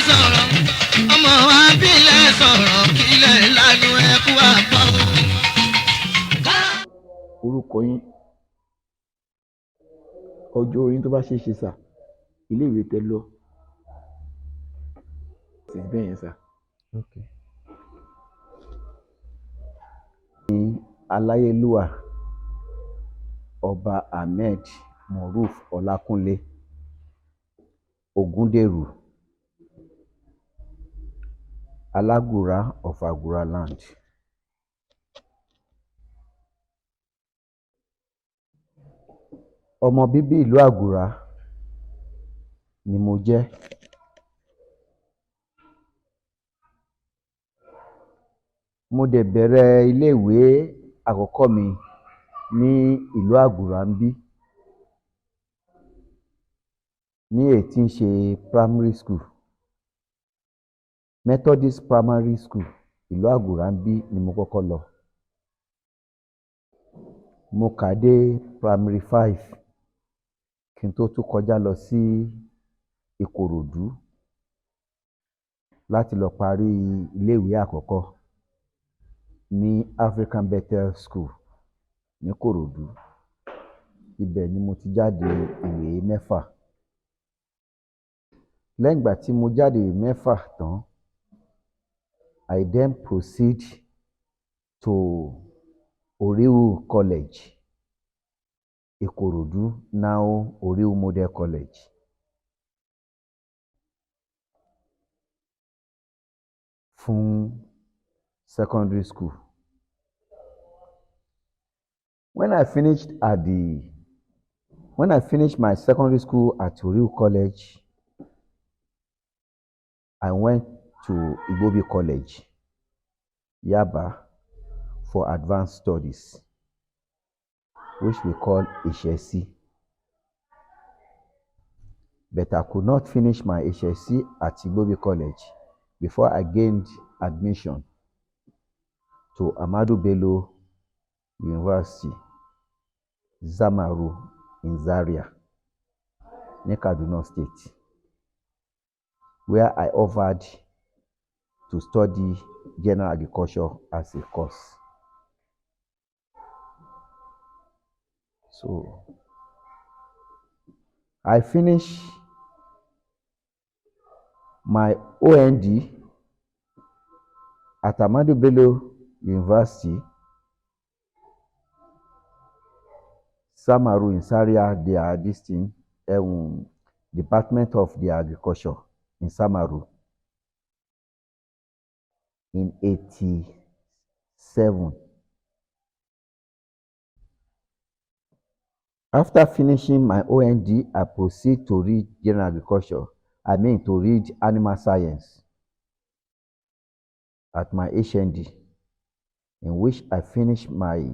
sọ̀rọ̀ ọmọ abílẹ̀ sọ̀rọ̀ kílẹ̀ lánú ẹkú àbọ̀. Orúkọ yín, ọjọ́ orí tó bá ṣe é ṣe sà, ilé ìwé tẹ́ lọ sí bẹ́ẹ̀ yẹn sà. Ní Aláyélúwà Ọba Ahmed Moruf Ọlákúnlé Ogúndèrú Alagura of Agura land. Ọmọ bíbí ìlú Agura ni mo jẹ́. Mo dẹ̀ bẹ̀rẹ̀ iléèwé àkọ́kọ́ mi ní ìlú Agura ń bí, ní èyí tí ń ṣe primary school, Methodist Primary School ìlú Agura ń bí ni mo kọ́kọ́ lọ. Mo kà dé primary 5 kí n tó tún kọjá lọ sí Ìkòròdú láti lọ parí iléèwé àkọ́kọ́ ní African Bethel School ní Ìkòròdú. Ibẹ̀ ni mo ti jáde ìwé mẹ́fà. Lẹ́yìn ìgbà tí mo jáde ìwé mẹ́fà tán, I then proceed to Oriu College, Ìkòròdú, now Oriu Model College. Fún secondary school. When I finished my secondary school at Oriu College, I went to Igbobi College, Yaba, for advanced studies, which we call HSC. But I could not finish my HSC at Igbobi College before I gained admission to Ahmadu Bello University, Zamaru in Zaria, ní Kaduna State, where I offered to study general agriculture as a course. So I finished my OND at Ahmadu Bello University, Samaru in Zaria, their Department of the Agriculture in Samaru, in 87. After finishing my OND, I proceed to read general agriculture. To read animal science at my HND, in which I finished my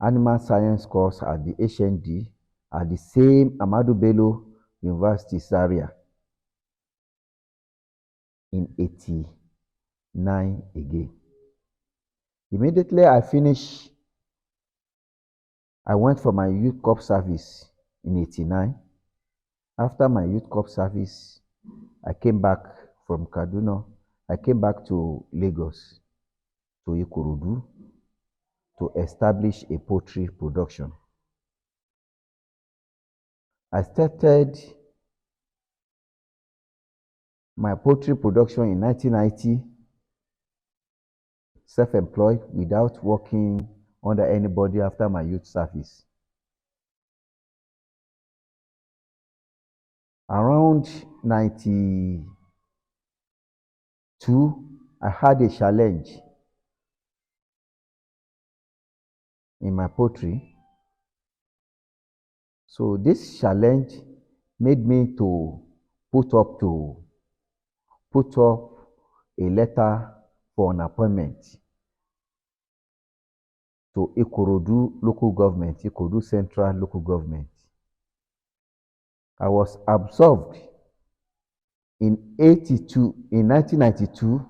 animal science course at the HND at the same Ahmadu Bello University, Zaria, in 89 again. Immediately I finished, I went for my youth corps service in 89. After my youth corps service, I came back from Kaduna. I came back to Lagos, to Ikorodu, to establish a poultry production. I started my poultry production in 1990, self-employed, without working under anybody after my youth service. Around 92, I had a challenge in my poultry. So this challenge made me to put up a letter for an appointment to Ikorodu local government, Ikorodu Central local government. I was absorbed in 1992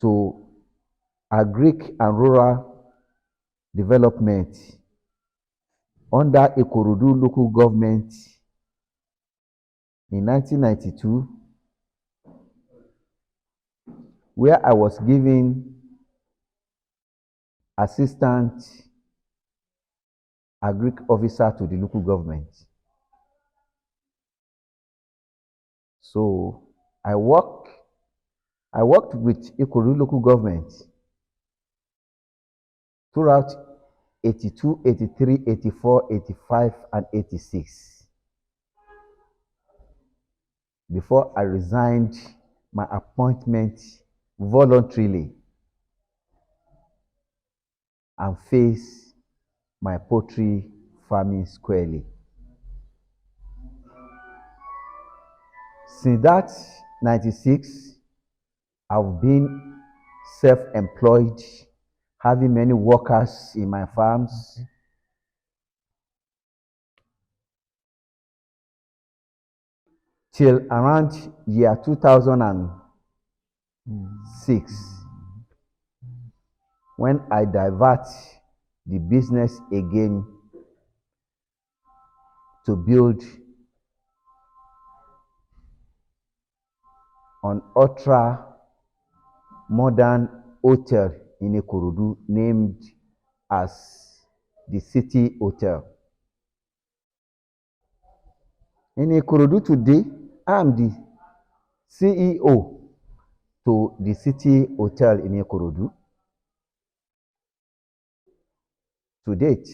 to Agric and Rural Development under Ikorodu local government in 1992, where I was given assistant agric officer to the local government. So I worked with Ikorodu local government throughout 82, 83, 84, 85, and 86 before I resigned my appointment voluntarily and faced my poultry farming squarely. Since that 96, I've been self-employed, having many workers in my farms. Till around year 2006, when I divert the business again to build an ultra modern hotel in Ikorodu named as the City Hotel. In Ikorodu today, I am the CEO to the City Hotel in Ikorodu to date.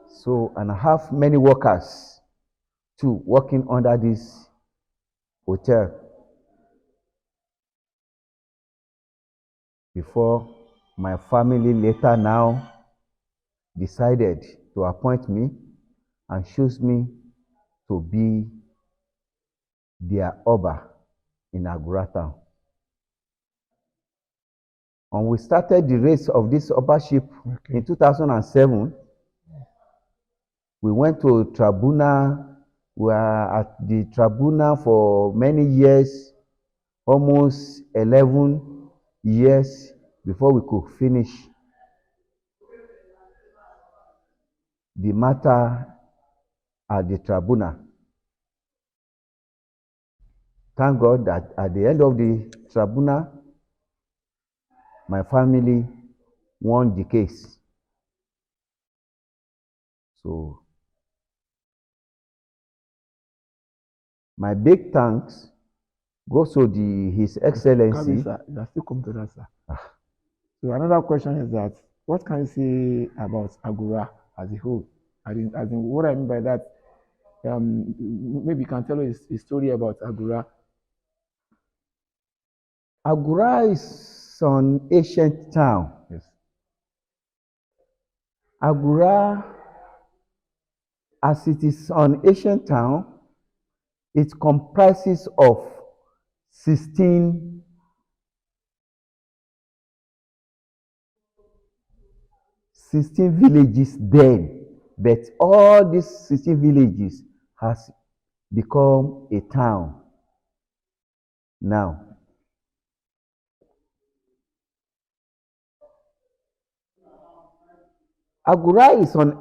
So, and I have many workers too working under this hotel before my family later now decided to appoint me and choose me to be their Oba in Agura town. And we started the race of this Obaship in 2007. We went to tribunal. We were at the tribunal for many years, almost 11 years before we could finish the matter at the tribunal. Thank God that at the end of the tribunal, my family won the case. So, my big thanks goes to His Excellency. Sir, you are still coming to that, sir. So another question is that, what can you say about Agura as a whole? As in what I mean by that, maybe you can tell us a story about Agura. Agura is an ancient town. Yes. Agura, as it is an ancient town, it comprises of 16 villages then, but all these 16 villages has become a town now. Agura is an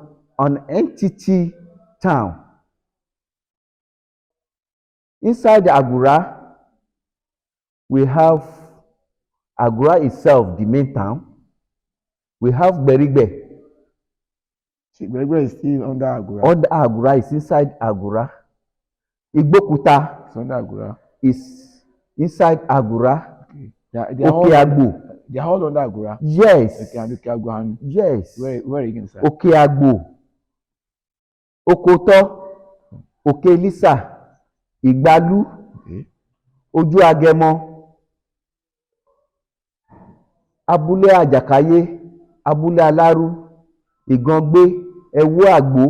entity town. Inside the Agura, we have Agura itself, the main town. We have Berigbe. Berigbe is still under Agura. Under Agura is inside Agura. Igbokuta It's under Agura. is inside Agura. Okay. Okeagbo. They are all under Agura. Yes. Okay, and Okeagbo. Yes. Where again, sir? Okeagbo. Okoto. Okelisa. Igbalu. Okay. Ojú Agẹmọ. Abúlé Àjàkáyé, Abúlé Alárú, Ìgàngbé, Ẹ̀wú Àgbò,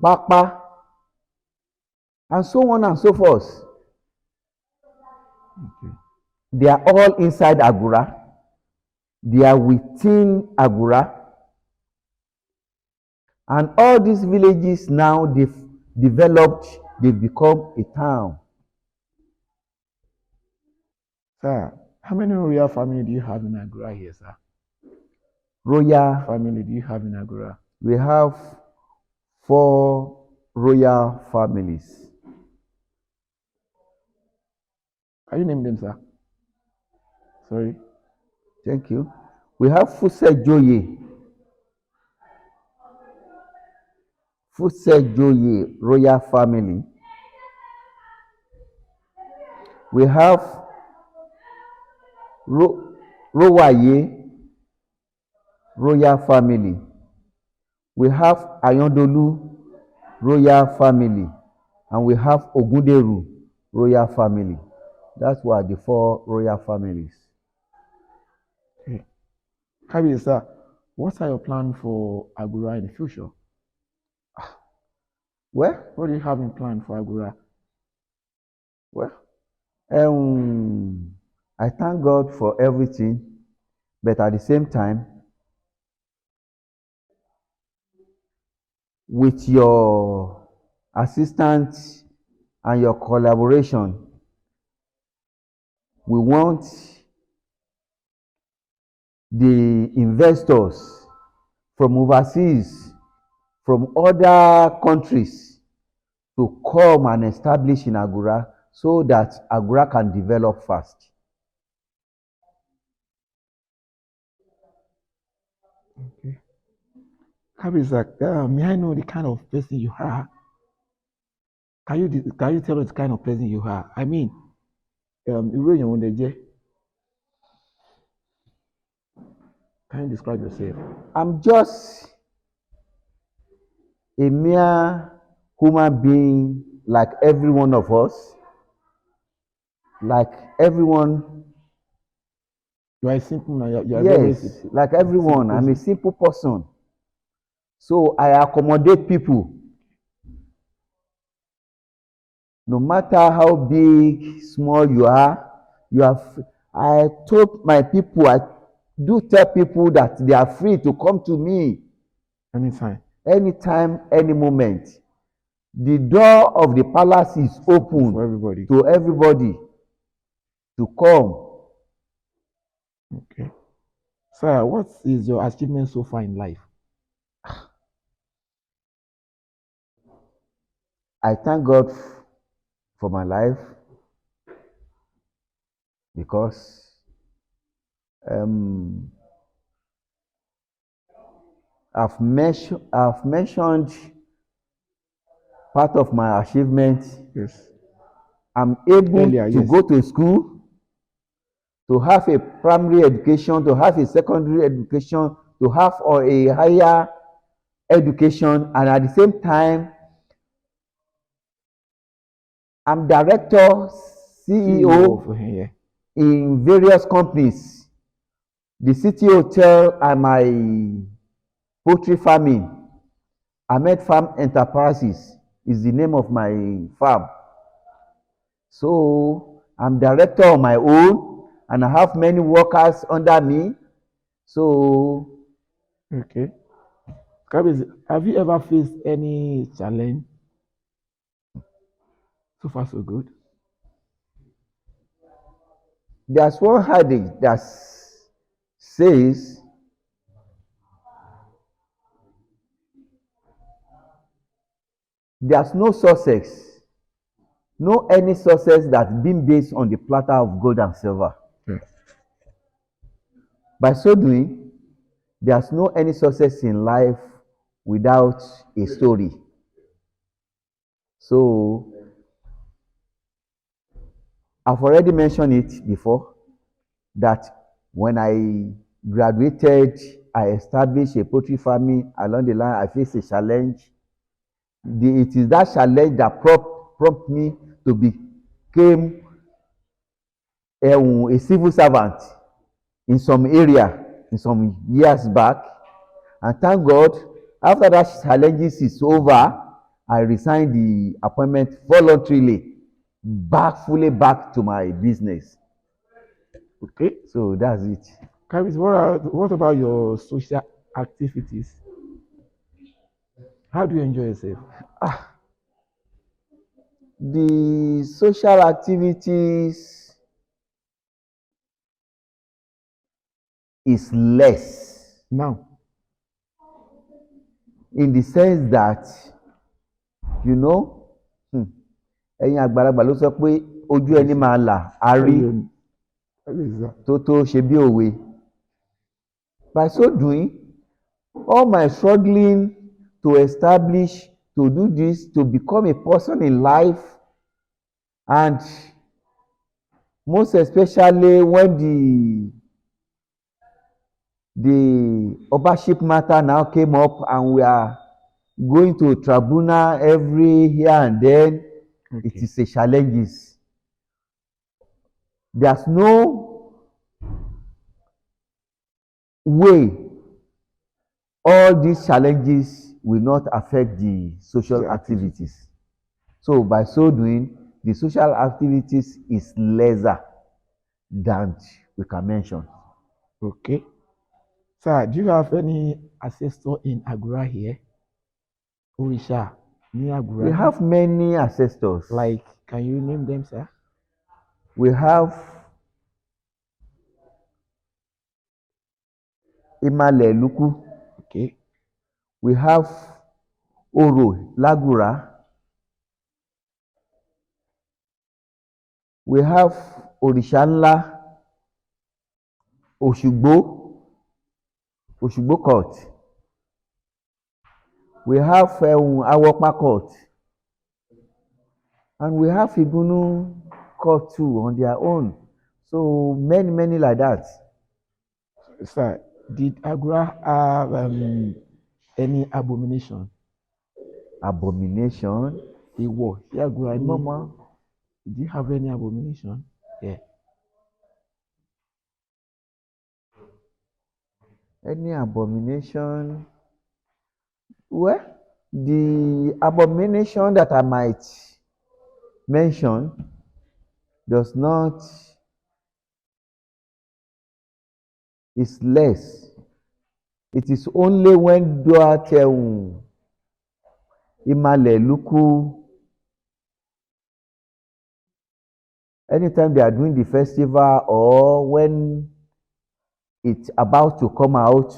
Pápá, and so on and so forth. Okay. They are all inside Agura. They are within Agura. And all these villages now, they've developed, they've become a town. Sir, how many royal family do you have in Agura here, sir? Royal Family do you have in Agura? We have 4 royal families. Can you name them, sir? Sorry. Thank you. We have Fuse Joye. Fuse Joye royal family. We have Rowaye royal family. We have Ayondolu royal family. And we have Ogunderu royal family. That's why the 4 royal families. Okay. Kabi, sir, what are your plans for Agura in the future? Well, What do you have in plan for Agura? well, I thank God for everything, but at the same time, with your assistance and your collaboration, we want the investors from overseas, from other countries, to come and establish in Agura so that Agura can develop fast. Okay. Kabi, sir, may I know the kind of person you are? Can you tell us the kind of person you are? I mean, irú èèyàn wo lẹ jẹ́? Can you describe yourself? I'm just a mere human being like every one of us, like everyone. You are a simple man. You are very Yes, like everyone. I'm a person. simple person. So I accommodate people. No matter how big, small you are, I told my people, I do tell people that they are free to come to me anytime, any moment. The door of the palace is open For everybody. to everybody to come. Okay. Sir, what is your achievement so far in life? I thank God for my life because I've mentioned part of my achievement. Yes. I'm able Earlier, to yes. go to school, to have a primary education, to have a secondary education, to have a higher education, and at the same time, I'm director, CEO in various companies. The City Hotel and my poultry farming. Ahmed Farm Enterprises is the name of my farm. So I'm director on my own, and I have many workers under me. So Okay. Have you ever faced any challenge? So far, so good. there's one adage that says there's no success, no any success that's been based on the platter of gold and silver. Yes. By so doing, there's no any success in life without a story. So I've already mentioned it before that when I graduated, I established a poultry farming. Along the line, I faced a challenge. It is that challenge that prompt me to become a civil servant in some area, in some years back. And thank God, after that challenges is over, I resigned the appointment voluntarily, fully back to my business. Okay. So that's it. Kabi, what about your social activities? How do you enjoy yourself? The social activities is less Now, in the sense that you know, ẹ̀yin àgbàlagbà ló sọ pé ojú ẹni máa là á rí tó ṣe bí òwe. By so doing, all my struggling to establish, to do this, to become a person in life, and most especially when the Obaship matter now came up and we are going to a tribunal every here and then, it is a challenge. There's no way all these challenges will not affect the social activities. So by so doing, the social activities is lesser than we can mention. Okay. Sir, do you have any ancestor in Agura here? Orisha, near Agura? We have many ancestors. Like, can you name them, sir? We have Imale Luku. Okay. We have Oro Lagura. We have Orisha Nla, Oshugbo Court. We have Awokpa Court. And we have Igunu Court too on their own. So many like that. Sir, did Agura have any abomination? Abomination? Ewo. Agura, Mama. Did you have any abomination? Yeah. Any abomination? Well, the abomination that I might mention is less. It is only when that Imale Luku, anytime they are doing the festival or when it's about to come out,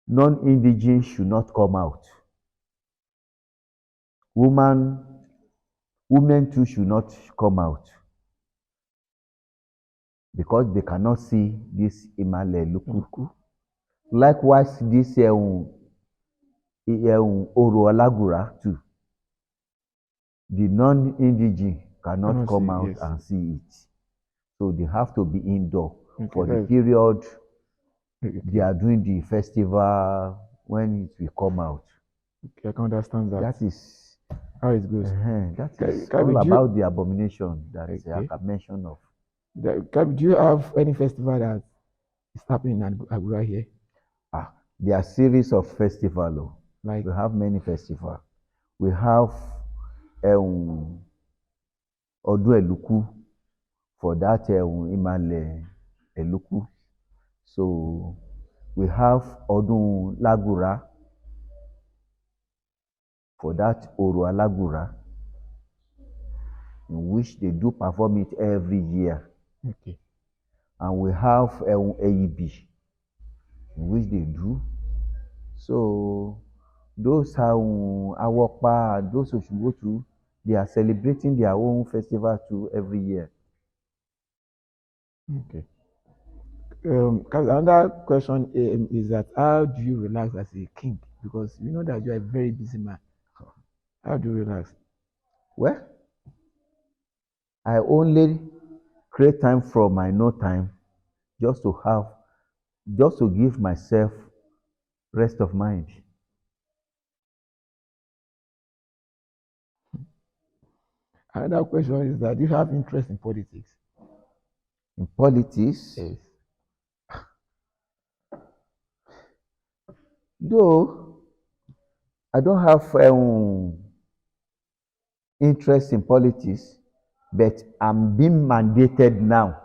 non-indigenous should not come out. Women too should not come out because they cannot see this Imale Luku. Likewise, this Oro Alagura too. The non-indigenous cannot come out and see it. So they have to be indoor for the period they are doing the festival when it will come out. Okay, I can understand that. That is how it goes. That is all about the abomination that I can mention of. Do you have any festival that is happening in Agura here? There are series of festivals. Like, we have many festivals. We have Odu Eluku for that Imale Eluku. So we have Odun Lagura for that Oro Alagura, in which they do perform it every year. Okay. And we have AEB, in which they do. So those are Awokpa, those who should go to, they are celebrating their own festival too every year. Okay. Another question is that how do you relax as a king? Because you know that you are a very busy man. How do you relax? Well, I only create time from my no time just to give myself rest of mind. Another question is that do you have interest in politics? In politics? Yes. Though I don't have interest in politics, but I'm being mandated now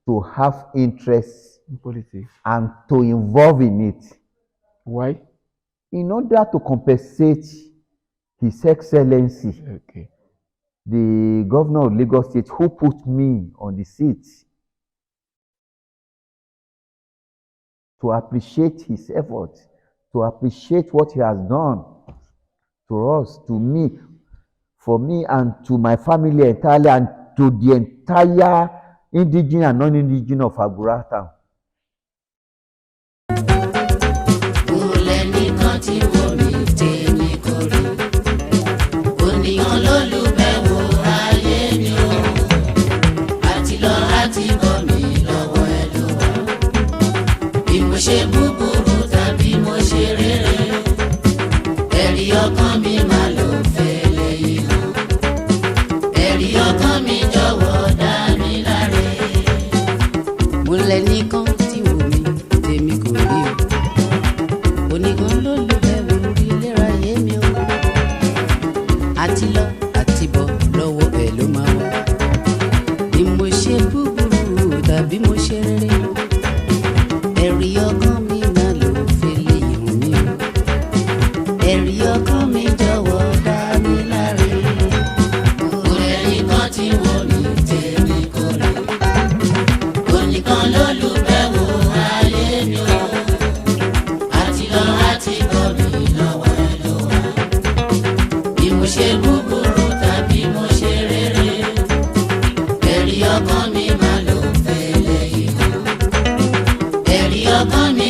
to have interest in politics and to involve in it. Why? In order to compensate His Excellency, the Governor of Lagos State, who put me on the seat, to appreciate his effort to appreciate what he has done to us, to me, for me, and to my family entirely, and to the entire indigenous and non-indigenous of Agura town. ṣe búburú tàbí mo ṣe rere, ẹ̀rí ọkàn mi máa lò fẹ́lẹ́ yìí hàn, ẹ̀rí ọkàn mi jọ̀wọ́ dá mi láre. Mo lẹ́nìkan tí wò mí tèmi kò rí o, oníkan ló lù bẹ́ẹ̀ wò rí léra yé mi o, àti lọ àti bọ̀ lọ́wọ́ ẹ̀ ló máa wọ̀, bí mo ṣe búburú tàbí mo ṣe rere, ẹ̀rí ọkàn mi máa lò fẹ́lẹ́ yìí hàn mí o, ẹ̀rí ọkàn mi jọ̀wọ́ dá mi láre. Mo lẹ́nìkan tí wò mí tèmi kò rí, oníkan ló lù bẹ́ẹ̀ wò ayé mi o, àti lọ àti bọ̀ mi lọ́wọ́ ẹ̀ ló wà, bí mo ṣe búburú tàbí mo ṣe rere, ẹ̀rí ọkàn mi máa lò fẹ́lẹ́ yìí hàn, ẹ̀rí ọkàn mi.